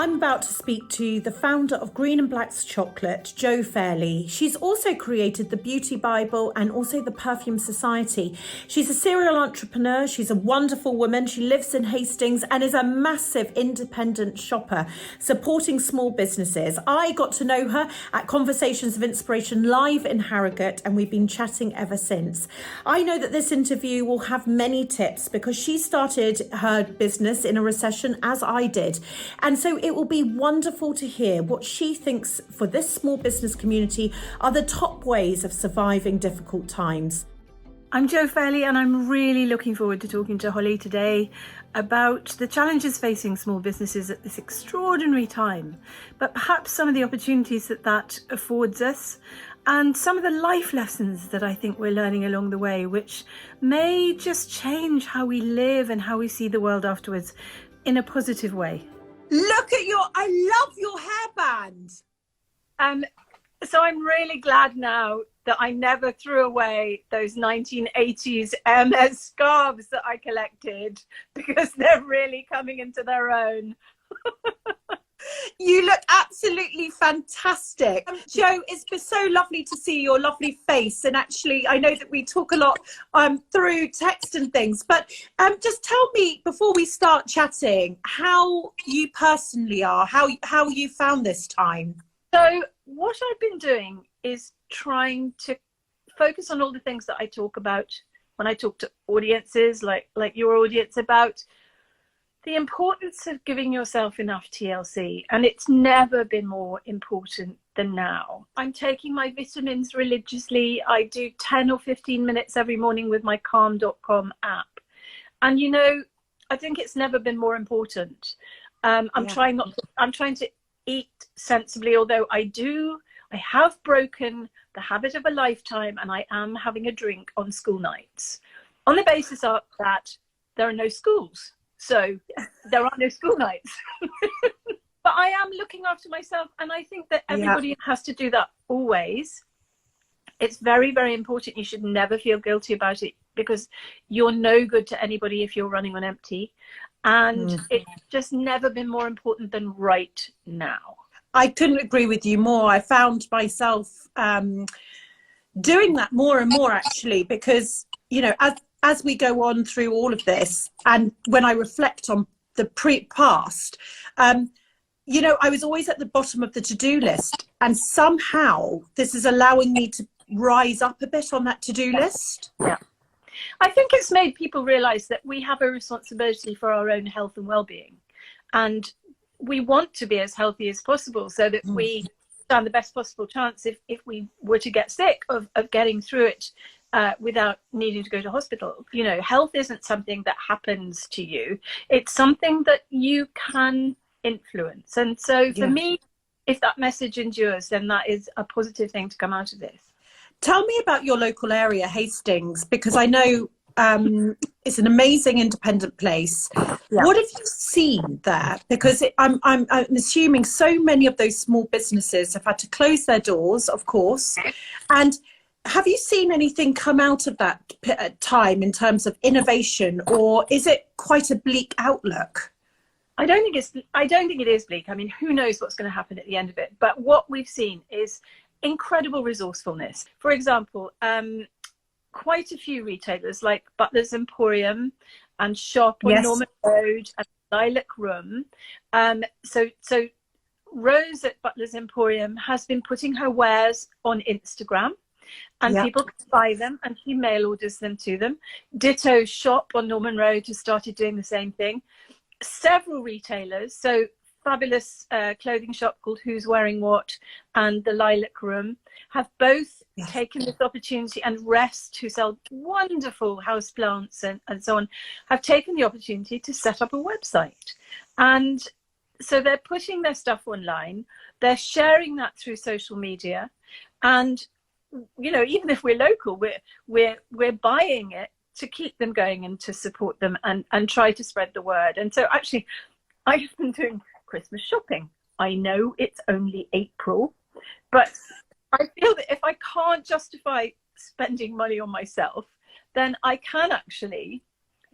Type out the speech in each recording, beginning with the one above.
I'm about to speak to the founder of Green and Black's Chocolate, Jo Fairley. She's also created the Beauty Bible and also the Perfume Society. She's a serial entrepreneur. She's a wonderful woman. She lives in Hastings and is a massive independent shopper, supporting small businesses. I got to know her at Conversations of Inspiration live in Harrogate, and we've been chatting ever since. I know that this interview will have many tips because she started her business in a recession, as I did. And so it will be wonderful to hear what she thinks for this small business community are the top ways of surviving difficult times. I'm Jo Fairley, and I'm really looking forward to talking to Holly today about the challenges facing small businesses at this extraordinary time, but perhaps some of the opportunities that affords us, and some of the life lessons that I think we're learning along the way, which may just change how we live and how we see the world afterwards in a positive way. Look at I love your hairband. So I'm really glad now that I never threw away those 1980s MS scarves that I collected, because they're really coming into their own. You look absolutely fantastic. Jo, it's been so lovely to see your lovely face. And actually, I know that we talk a lot through text and things, but just tell me before we start chatting, how you personally are, how you found this time. So what I've been doing is trying to focus on all the things that I talk about when I talk to audiences like your audience, about the importance of giving yourself enough TLC, and it's never been more important than now. I'm taking my vitamins religiously. I do 10 or 15 minutes every morning with my calm.com app. And you know, I think it's never been more important. I'm trying to eat sensibly, although I have broken the habit of a lifetime, and I am having a drink on school nights on the basis of that there are no schools. So there are no school nights. But I am looking after myself, and I think that everybody has to do that always. It's very, very important. You should never feel guilty about it, because you're no good to anybody if you're running on empty. And it's just never been more important than right now. I couldn't agree with you more. I found myself doing that more and more, actually, because, you know, as we go on through all of this, and when I reflect on the past, you know, I was always at the bottom of the to-do list, and somehow this is allowing me to rise up a bit on that to-do list. Yeah. I think it's made people realize that we have a responsibility for our own health and well-being, and we want to be as healthy as possible so that we stand the best possible chance if we were to get sick of getting through it without needing to go to hospital. You know, health isn't something that happens to you. It's something that you can influence. And so for me, if that message endures, then that is a positive thing to come out of this. Tell me about your local area, Hastings, because I know it's an amazing independent place. What have you seen there? Because I'm assuming so many of those small businesses have had to close their doors, of course. And have you seen anything come out of that time in terms of innovation, or is it quite a bleak outlook? I don't think it is bleak. I mean, who knows what's going to happen at the end of it? But what we've seen is incredible resourcefulness. For example, quite a few retailers like Butler's Emporium and Shop on Norman Road and Lilac Room. So Rose at Butler's Emporium has been putting her wares on Instagram, and people can buy them, and she mail orders them to them. Ditto Shop on Norman Road has started doing the same thing. Several retailers, so fabulous clothing shop called Who's Wearing What and the Lilac Room, have both taken this opportunity, and Rest, who sell wonderful houseplants and so on, have taken the opportunity to set up a website. And so they're putting their stuff online, they're sharing that through social media, and you know, even if we're local, we're buying it to keep them going and to support them and try to spread the word. And so actually, I've been doing Christmas shopping. I know it's only April, but I feel that if I can't justify spending money on myself, then I can actually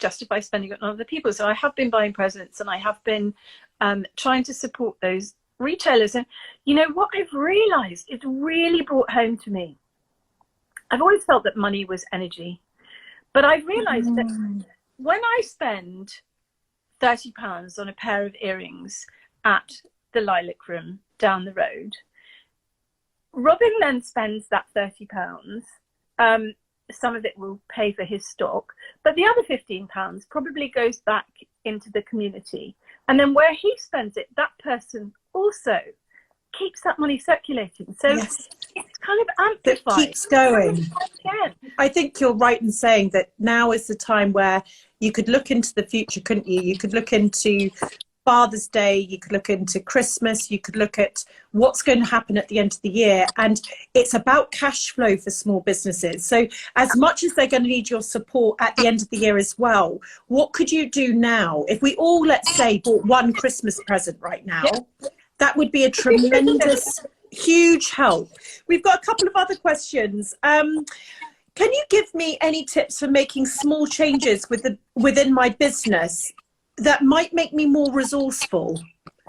justify spending it on other people. So I have been buying presents, and I have been trying to support those retailers. And you know what I've realized, it's really brought home to me. I've always felt that money was energy, but I've realized that when I spend £30 on a pair of earrings at the Lilac Room down the road, Robin then spends that £30. Some of it will pay for his stock, but the other £15 probably goes back into the community. And then where he spends it, that person also keeps that money circulating. So yes, it's kind of amplified. It keeps going. I think you're right in saying that now is the time where you could look into the future, couldn't you? You could look into Father's Day, you could look into Christmas, you could look at what's going to happen at the end of the year. And it's about cash flow for small businesses. So as much as they're going to need your support at the end of the year as well, what could you do now? If we all, let's say, bought one Christmas present right now, that would be a tremendous, huge help. We've got a couple of other questions. Can you give me any tips for making small changes within my business that might make me more resourceful?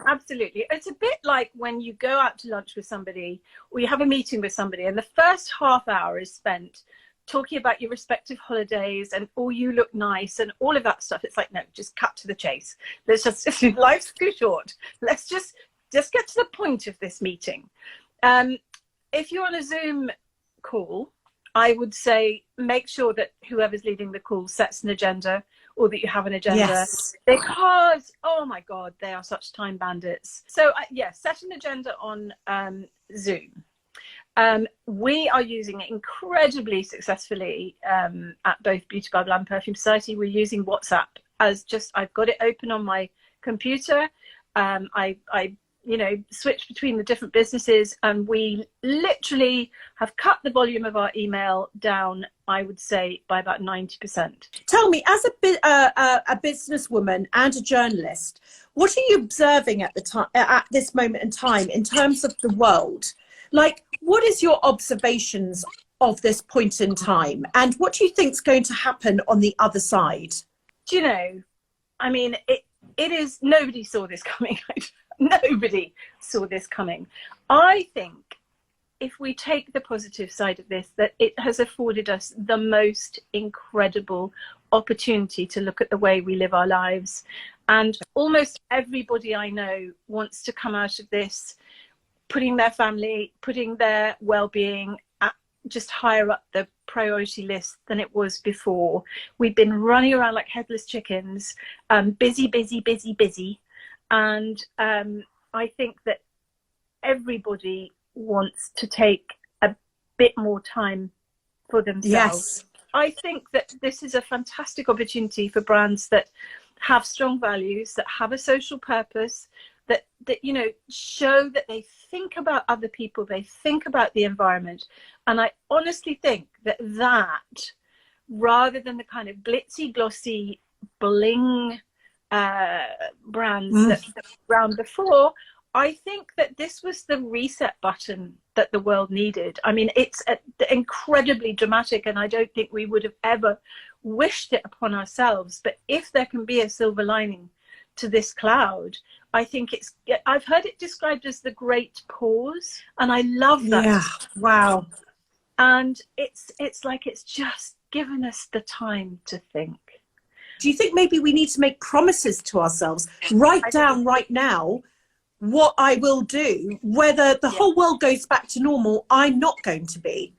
Absolutely. It's a bit like when you go out to lunch with somebody, or you have a meeting with somebody, and the first half hour is spent talking about your respective holidays and you look nice and all of that stuff. It's like, no, just cut to the chase. Let's just life's too short. Let's just get to the point of this meeting. If you're on a Zoom call, I would say make sure that whoever's leading the call sets an agenda, or that you have an agenda. Yes. Because, oh my God, they are such time bandits. So set an agenda on Zoom. We are using it incredibly successfely at both Beauty Bible and Perfume Society. We're using WhatsApp as I've got it open on my computer. I switch between the different businesses, and we literally have cut the volume of our email down, I would say, by about 90%. Tell me, as a businesswoman and a journalist, what are you observing at this moment in time in terms of the world? Like, what is your observations of this point in time, and what do you think is going to happen on the other side? Do you know, I mean, it is, nobody saw this coming. Nobody saw this coming. I think if we take the positive side of this, that it has afforded us the most incredible opportunity to look at the way we live our lives. And almost everybody I know wants to come out of this putting their family, putting their well-being just higher up the priority list than it was before. We've been running around like headless chickens, busy. And I think that everybody wants to take a bit more time for themselves. Yes. I think that this is a fantastic opportunity for brands that have strong values, that have a social purpose, that show that they think about other people, they think about the environment. And I honestly think that rather than the kind of glitzy, glossy, bling brands that were around before, I think that this was the reset button that the world needed. I mean, it's incredibly dramatic, and I don't think we would have ever wished it upon ourselves. But if there can be a silver lining to this cloud, I think I've heard it described as the great pause, and I love that. Yeah, wow. And it's like it's just given us the time to think. Do you think maybe we need to make promises to ourselves? Write down right now what I will do, whether the whole world goes back to normal, I'm not going to be.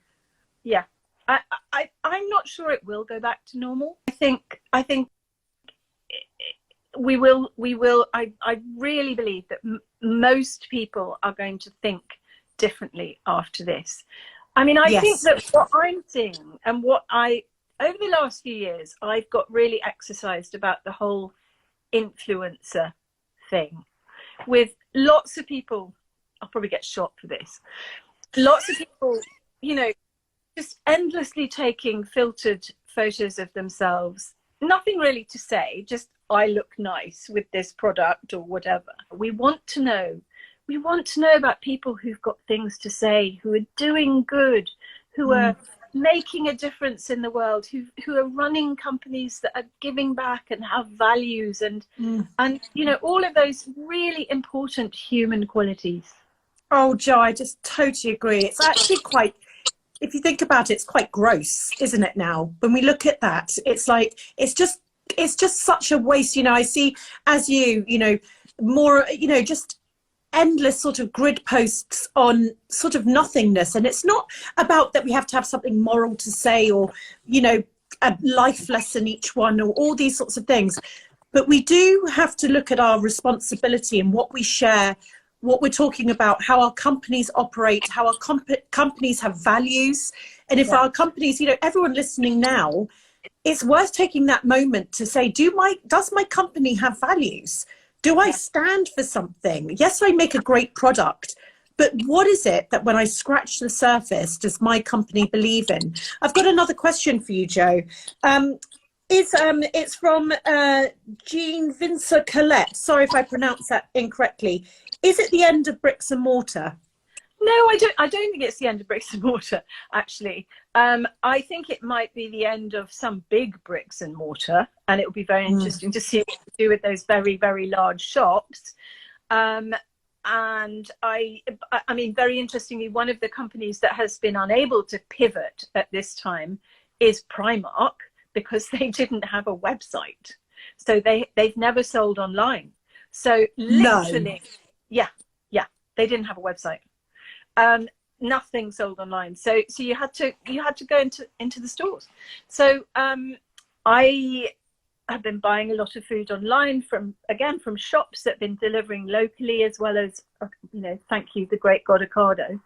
Yeah, I'm not sure it will go back to normal. I think we will. I really believe that most people are going to think differently after this. I mean, I think that what I'm seeing and over the last few years, I've got really exercised about the whole influencer thing, with lots of people. I'll probably get shot for this. Lots of people, just endlessly taking filtered photos of themselves. Nothing really to say, just I look nice with this product or whatever. We want to know about people who've got things to say, who are doing good, who are making a difference in the world, who are running companies that are giving back and have values and you know, all of those really important human qualities. Oh, Jo, I just totally agree. It's actually quite, if you think about it, it's quite gross, isn't it now? When we look at that, it's like, it's just such a waste. You know, I see, as you know, more, you know, just endless sort of grid posts on sort of nothingness. And it's not about that we have to have something moral to say, or, you know, a life lesson each one, or all these sorts of things. But we do have to look at our responsibility and what we share, what we're talking about, how our companies operate, how our companies have values. And if our companies, you know, everyone listening now, it's worth taking that moment to say, does my company have values? Do I stand for something? Yes, I make a great product, but what is it that when I scratch the surface, does my company believe in? I've got another question for you, Jo. It's from Jean Vincer Collette. Sorry if I pronounced that incorrectly. Is it the end of bricks and mortar? No, I don't think it's the end of bricks and mortar, actually. I think it might be the end of some big bricks and mortar, and it will be very interesting to see what to do with those very, very large shops. And I mean, very interestingly, one of the companies that has been unable to pivot at this time is Primark, because they didn't have a website. So they've never sold online. So literally, yeah, they didn't have a website. Nothing sold online, so you had to go into the stores. So I have been buying a lot of food online from shops that have been delivering locally, as well as, you know, thank you, the great God Ocado.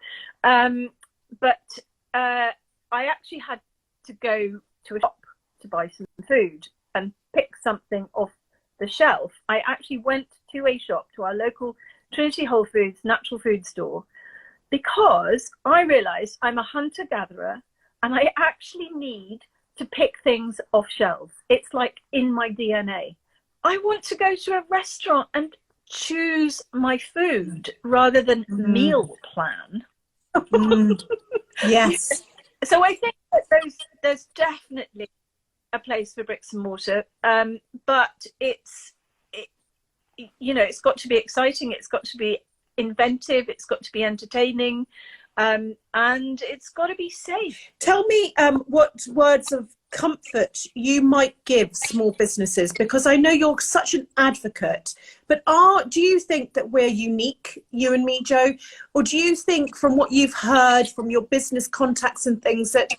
But I actually had to go to a shop to buy some food and pick something off the shelf. I actually went to a shop, to our local Trinity Whole Foods natural food store, because I realized I'm a hunter-gatherer and I actually need to pick things off shelves. It's like in my DNA. I want to go to a restaurant and choose my food rather than meal plan. Yes. So I think that there's definitely a place for bricks and mortar, but you know, it's got to be exciting, it's got to be inventive, it's got to be entertaining, and it's got to be safe. Tell me what words of comfort you might give small businesses, because I know you're such an advocate, but do you think that we're unique, you and me, Jo, or do you think, from what you've heard from your business contacts and things, that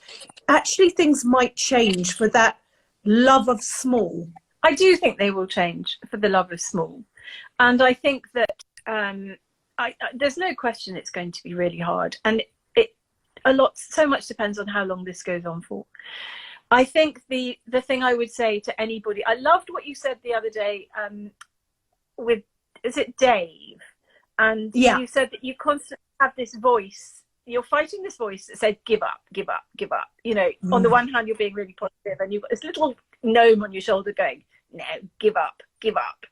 actually things might change for that love of small? I do think they will change for the love of small, and I think that there's no question it's going to be really hard, and so much depends on how long this goes on for. I think the thing I would say to anybody, I loved what you said the other day with, is it Dave? And you said that you constantly have this voice, you're fighting this voice that said, give up, give up, give up. You know, on the one hand, you're being really positive, and you've got this little gnome on your shoulder going, no, give up, give up.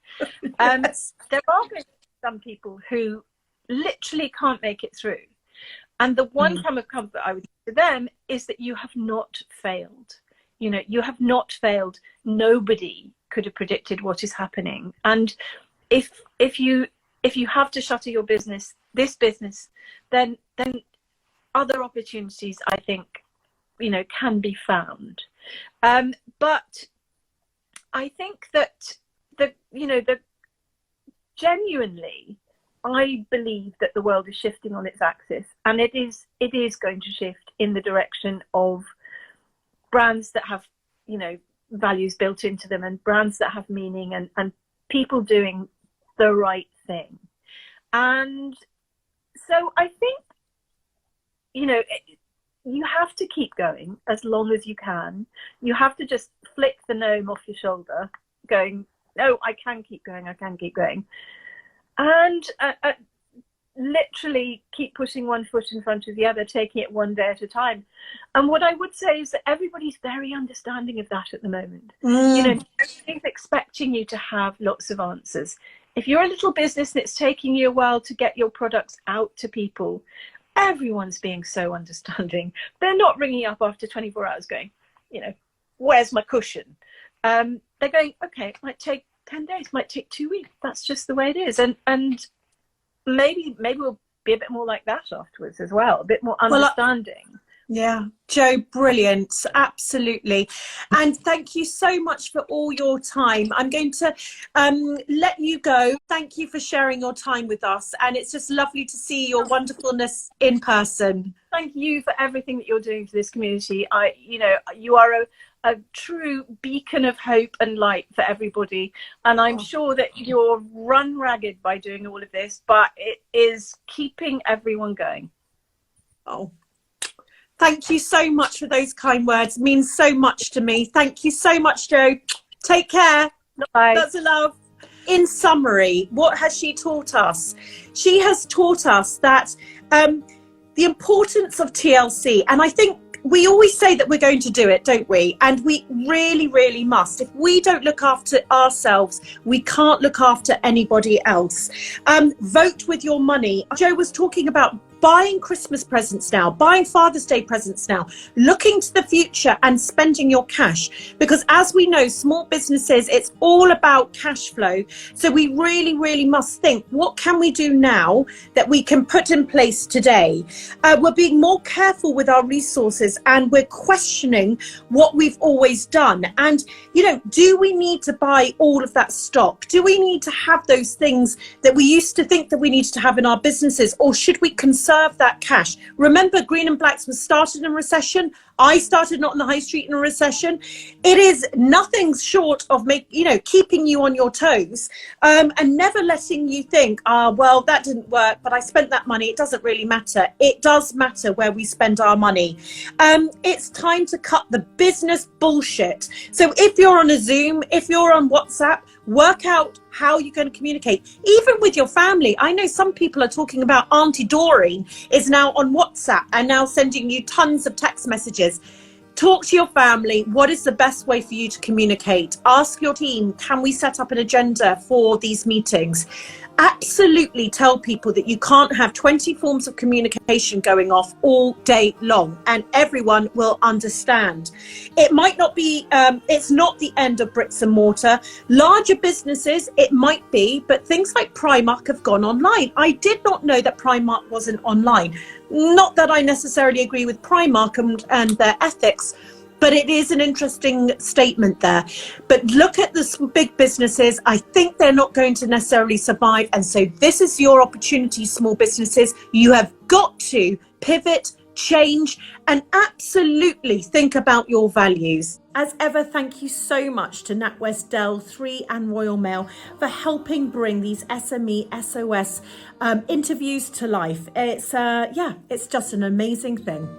Yes. There are going to be some people who literally can't make it through. And the one kind of comfort I would give to them is that you have not failed. You know, you have not failed. Nobody could have predicted what is happening. And if you have to shutter your business, this business, then other opportunities, I think, you know, can be found. But I think that genuinely, I believe that the world is shifting on its axis, and it is going to shift in the direction of brands that have, you know, values built into them, and brands that have meaning, and people doing the right thing. And so I think, you know, you have to keep going as long as you can. You have to just flick the gnome off your shoulder, going, no, I can keep going, I can keep going. And literally keep putting one foot in front of the other, taking it one day at a time. And what I would say is that everybody's very understanding of that at the moment. You know, nobody's expecting you to have lots of answers. If you're a little business and it's taking you a while to get your products out to people, everyone's being so understanding. They're not ringing up after 24 hours going, where's my cushion? They're going, okay, it might take 10 days, might take 2 weeks. That's just the way it is. And maybe we'll be a bit more like that afterwards as well, a bit more understanding. Yeah, Jo, brilliant. Absolutely. And thank you so much for all your time. I'm going to let you go. Thank you for sharing your time with us. And it's just lovely to see your wonderfulness in person. Thank you for everything that you're doing for this community. You are a true beacon of hope and light for everybody. And I'm sure that you're run ragged by doing all of this, but it is keeping everyone going. Oh, thank you so much for those kind words. It means so much to me. Thank you so much, Jo. Take care. Bye. That's a love. In summary, what has she taught us? She has taught us that the importance of TLC, and I think we always say that we're going to do it, don't we? And we really, really must. If we don't look after ourselves, we can't look after anybody else. Vote with your money. Jo was talking about buying Christmas presents now, buying Father's Day presents now, looking to the future and spending your cash. Because as we know, small businesses, it's all about cash flow. So we really, really must think, what can we do now that we can put in place today? We're being more careful with our resources and we're questioning what we've always done. And, do we need to buy all of that stock? Do we need to have those things that we used to think that we needed to have in our businesses? Or should we conserve that cash? Remember, Green and Blacks was started in a recession. I started not in the high street in a recession. It is nothing short of keeping you on your toes and never letting you think, well, that didn't work, but I spent that money. It doesn't really matter. It does matter where we spend our money. It's time to cut the business bullshit. So if you're on a Zoom, if you're on WhatsApp, work out how you're going to communicate, even with your family. I know some people are talking about Auntie Doreen is now on WhatsApp and now sending you tons of text messages. Talk to your family. What is the best way for you to communicate? Ask your team, can we set up an agenda for these meetings? Absolutely tell people that you can't have 20 forms of communication going off all day long, and everyone will understand. It might not be, it's not the end of bricks and mortar. Larger businesses, it might be, but things like Primark have gone online. I did not know that Primark wasn't online. Not that I necessarily agree with Primark and their ethics, but it is an interesting statement there. But look at the big businesses. I think they're not going to necessarily survive. And so this is your opportunity, small businesses. You have got to pivot, change, and absolutely think about your values. As ever, thank you so much to NatWest, Dell, 3 and Royal Mail for helping bring these SME SOS interviews to life. It's just an amazing thing.